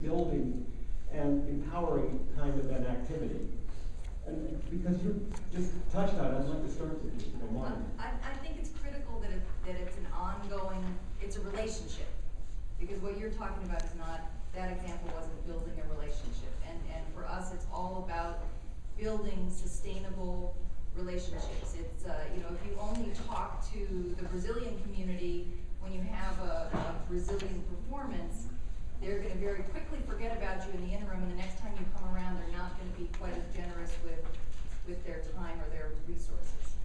building and empowering kind of an activity. And because you just touched on it, I'd like to start with you, if you don't mind. I think it's critical that it's an ongoing, it's a relationship. Because what you're talking about is not, that example wasn't building a relationship. And for us, it's all about building sustainable relationships. It's, you know, if you only talk to the Brazilian community when you have a Brazilian performance, they're going to very quickly forget about you in the interim, and the next time you come around, they're not going to be quite as generous with their time or their resources.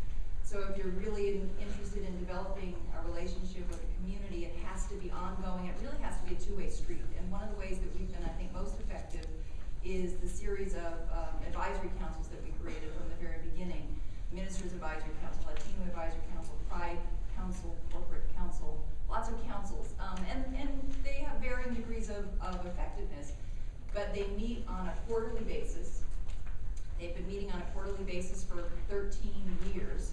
So if you're really interested in developing a relationship with the community, it has to be ongoing. It really has to be a two-way street. And one of the ways that we've been, I think, most effective is the series of advisory councils that we created from the very beginning. Ministers Advisory Council, Latino Advisory Council, Pride Council, Corporate Council, lots of councils. And they have varying degrees of effectiveness, but they meet on a quarterly basis. They've been meeting on a quarterly basis for 13 years.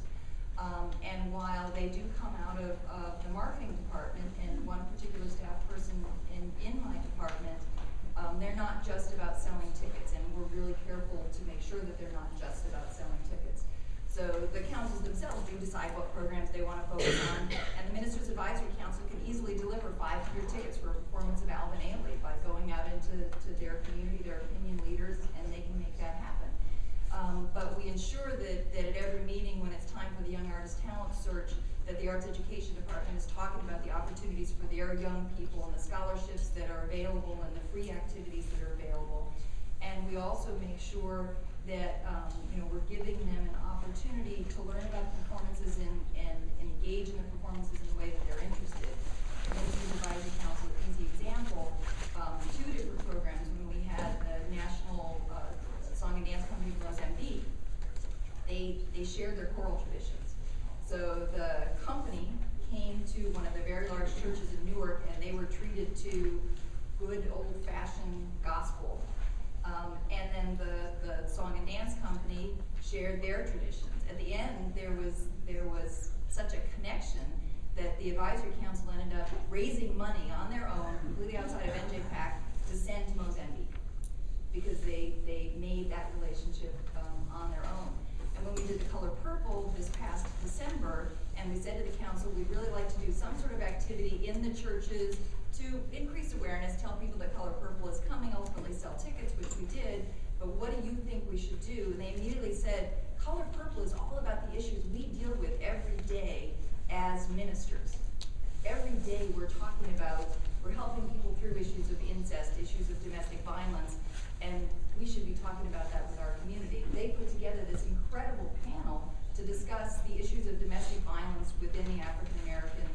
And while they do come out of the marketing department and one particular staff person in my department, they're not just about selling tickets, and we're really careful to make sure that they're not just about selling tickets. So the councils themselves do decide what programs they want to focus on, and the Ministers Advisory Council can easily deliver 500 tickets for a performance of Alvin Ailey by going out into their community, their opinion leaders, and they can make that happen. But we ensure that at every meeting, when it's time for the Young Artist Talent Search, that the Arts Education Department is talking about the opportunities for their young people and the scholarships that are available and the free activities that are available. And we also make sure that you know, we're giving them an opportunity to learn about performances and engage in the performances in the way that they're interested. The Ministers Advisory Council, easy example, 2 different programs when we had the National Song and Dance Company of Mozambique. They shared their choral traditions. So the company came to one of the very large churches in Newark, and they were treated to good old-fashioned gospel. And then the Song and Dance Company shared their traditions. At the end, there was such a connection that the Advisory Council ended up raising money on their own, completely outside of NJPAC, to send to Mozambique, because they made that relationship on their own. And when we did the Color Purple this past December, and we said to the council, we'd really like to do some sort of activity in the churches to increase awareness, tell people that Color Purple is coming, ultimately sell tickets, which we did, but what do you think we should do? And they immediately said, Color Purple is all about the issues we deal with every day as ministers. Every day we're talking about, we're helping people through issues of incest, issues of domestic violence, and we should be talking about that with our community. They put together this incredible panel to discuss the issues of domestic violence within the African American